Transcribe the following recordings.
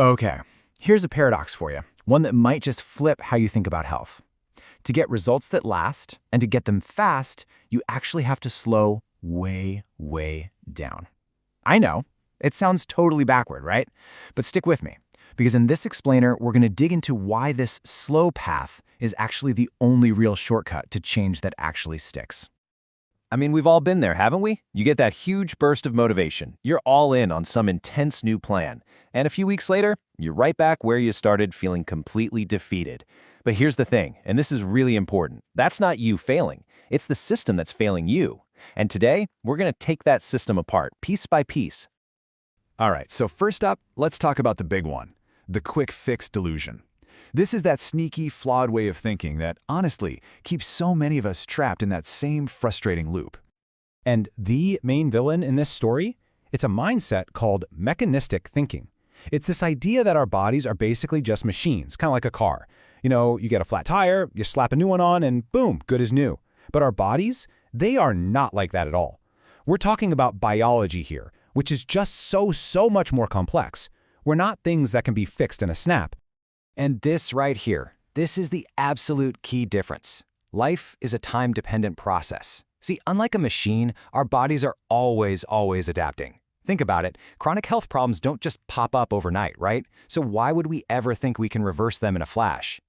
Okay, here's a paradox for you, one that might just flip how you think about health. To get results that last, and to get them fast, you actually have to slow way, way down. I know, it sounds totally backward, right? But stick with me, because in this explainer, we're going to dig into why this slow path is actually the only real shortcut to change that actually sticks. I mean, we've all been there, haven't we? You get that huge burst of motivation. You're all in on some intense new plan. And a few weeks later, you're right back where you started, feeling completely defeated. But here's the thing, and this is really important. That's not you failing. It's the system that's failing you. And today, we're going to take that system apart, piece by piece. All right, so first up, let's talk about the big one, the quick fix delusion. This is that sneaky, flawed way of thinking that, honestly, keeps so many of us trapped in that same frustrating loop. And the main villain in this story? It's a mindset called mechanistic thinking. It's this idea that our bodies are basically just machines, kind of like a car. You know, you get a flat tire, you slap a new one on, and boom, good as new. But our bodies, they are not like that at all. We're talking about biology here, which is just so much more complex. We're not things that can be fixed in a snap. And this right here, this is the absolute key difference. Life is a time-dependent process. See, unlike a machine, our bodies are always adapting. Think about it, chronic health problems don't just pop up overnight, right? So why would we ever think we can reverse them in a flash?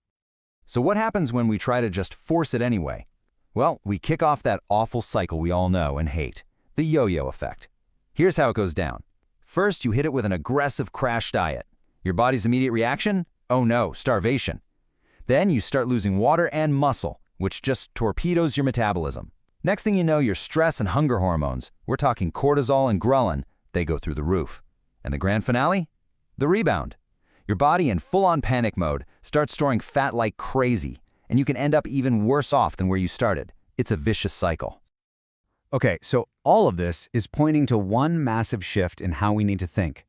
So what happens when we try to just force it anyway? Well, we kick off that awful cycle we all know and hate, the yo-yo effect. Here's how it goes down. First, you hit it with an aggressive crash diet. Your body's immediate reaction? Oh no, starvation. Then you start losing water and muscle, which just torpedoes your metabolism. Next thing you know, your stress and hunger hormones, we're talking cortisol and ghrelin, they go through the roof. And the grand finale? The rebound. Your body in full-on panic mode starts storing fat like crazy, and you can end up even worse off than where you started. It's a vicious cycle. Okay, so all of this is pointing to one massive shift in how we need to think.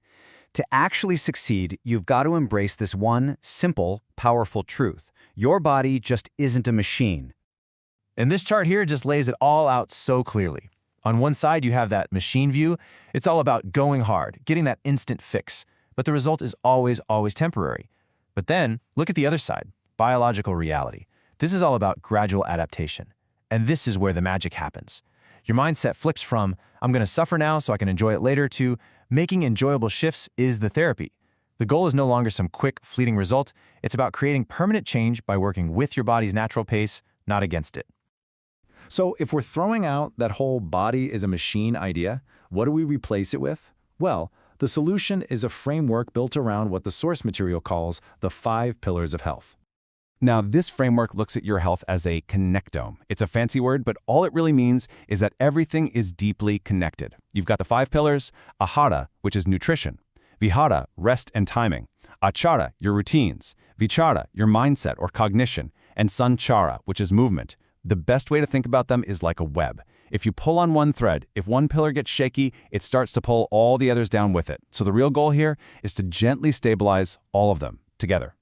To actually succeed, you've got to embrace this one simple, powerful truth. Your body just isn't a machine. And this chart here just lays it all out so clearly. On one side, you have that machine view. It's all about going hard, getting that instant fix. But the result is always temporary. But then, look at the other side, biological reality. This is all about gradual adaptation. And this is where the magic happens. Your mindset flips from, I'm going to suffer now so I can enjoy it later, to making enjoyable shifts is the therapy. The goal is no longer some quick, fleeting result. It's about creating permanent change by working with your body's natural pace, not against it. So if we're throwing out that whole body is a machine idea, what do we replace it with? Well, the solution is a framework built around what the source material calls the 5 pillars of health. Now, this framework looks at your health as a connectome. It's a fancy word, but all it really means is that everything is deeply connected. You've got the 5 pillars: Ahāra, which is nutrition; Vihāra, rest and timing; Āchāra, your routines; Vichāra, your mindset or cognition; and Sañchāra, which is movement. The best way to think about them is like a web. If you pull on one thread, if one pillar gets shaky, it starts to pull all the others down with it. So the real goal here is to gently stabilize all of them together.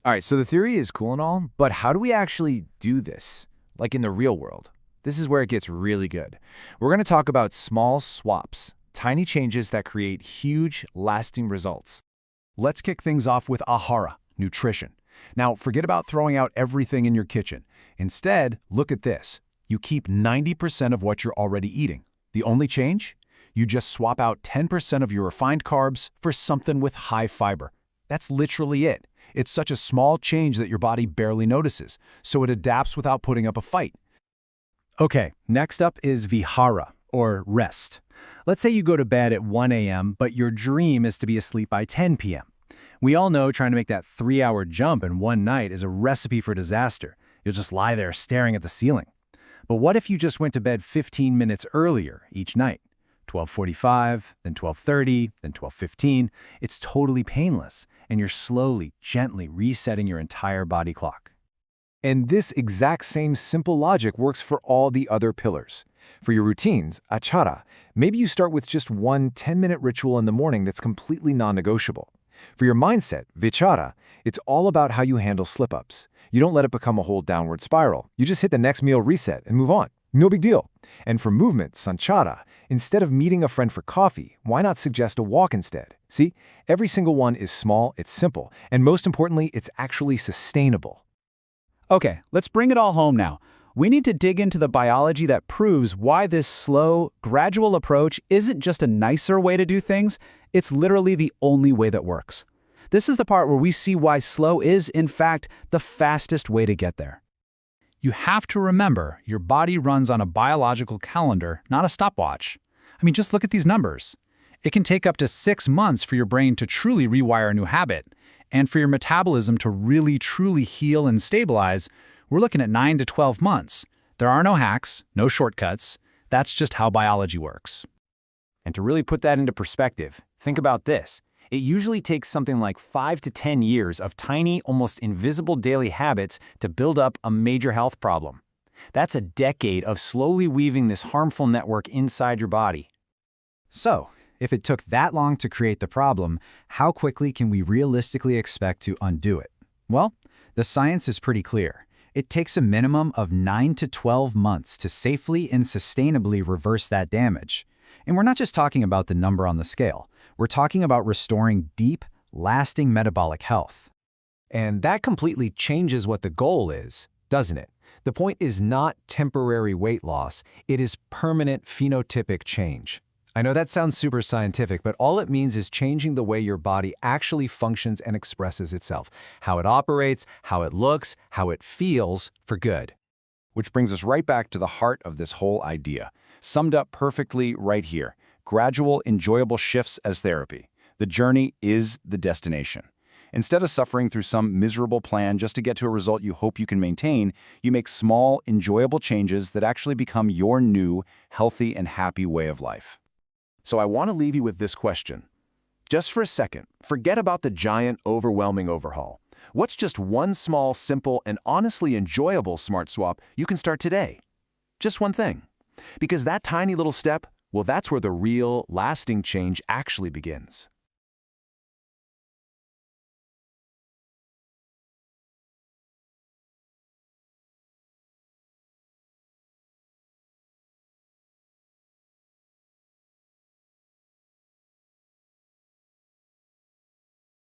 All right, so the theory is cool and all, but how do we actually do this, like in the real world? This is where it gets really good. We're going to talk about small swaps, tiny changes that create huge, lasting results. Let's kick things off with Ahāra, nutrition. Now, forget about throwing out everything in your kitchen. Instead, look at this. You keep 90% of what you're already eating. The only change? You just swap out 10% of your refined carbs for something with high fiber. That's literally it. It's such a small change that your body barely notices, so it adapts without putting up a fight. Okay, next up is Vihāra, or rest. Let's say you go to bed at 1 a.m., but your dream is to be asleep by 10 p.m. We all know trying to make that 3-hour jump in one night is a recipe for disaster. You'll just lie there staring at the ceiling. But what if you just went to bed 15 minutes earlier each night? 12:45, then 12:30, then 12:15. It's totally painless, and you're slowly, gently resetting your entire body clock. And this exact same simple logic works for all the other pillars. For your routines, Āchāra, maybe you start with just one 10-minute ritual in the morning that's completely non-negotiable. For your mindset, Vichāra, it's all about how you handle slip-ups. You don't let it become a whole downward spiral. You just hit the next meal reset and move on. No big deal. And for movement, Sañchāra, instead of meeting a friend for coffee, why not suggest a walk instead? See, every single one is small, it's simple, and most importantly, it's actually sustainable. Okay, let's bring it all home now. We need to dig into the biology that proves why this slow, gradual approach isn't just a nicer way to do things, it's literally the only way that works. This is the part where we see why slow is, in fact, the fastest way to get there. You have to remember your body runs on a biological calendar, not a stopwatch. I mean, just look at these numbers. It can take up to 6 months for your brain to truly rewire a new habit, and for your metabolism to really truly heal and stabilize, we're looking at 9 to 12 months. There are no hacks, no shortcuts. That's just how biology works. And to really put that into perspective, think about this. It usually takes something like 5 to 10 years of tiny, almost invisible daily habits to build up a major health problem. That's a decade of slowly weaving this harmful network inside your body. So, if it took that long to create the problem, how quickly can we realistically expect to undo it? Well, the science is pretty clear. It takes a minimum of 9 to 12 months to safely and sustainably reverse that damage. And we're not just talking about the number on the scale. We're talking about restoring deep, lasting metabolic health. And that completely changes what the goal is, doesn't it? The point is not temporary weight loss, it is permanent phenotypic change. I know that sounds super scientific, but all it means is changing the way your body actually functions and expresses itself, how it operates, how it looks, how it feels, for good. Which brings us right back to the heart of this whole idea, summed up perfectly right here. Gradual, enjoyable shifts as therapy. The journey is the destination. Instead of suffering through some miserable plan just to get to a result you hope you can maintain, you make small, enjoyable changes that actually become your new, healthy, and happy way of life. So I want to leave you with this question. Just for a second, forget about the giant, overwhelming overhaul. What's just one small, simple, and honestly enjoyable smart swap you can start today? Just one thing. Because that tiny little step, well, that's where the real, lasting change actually begins.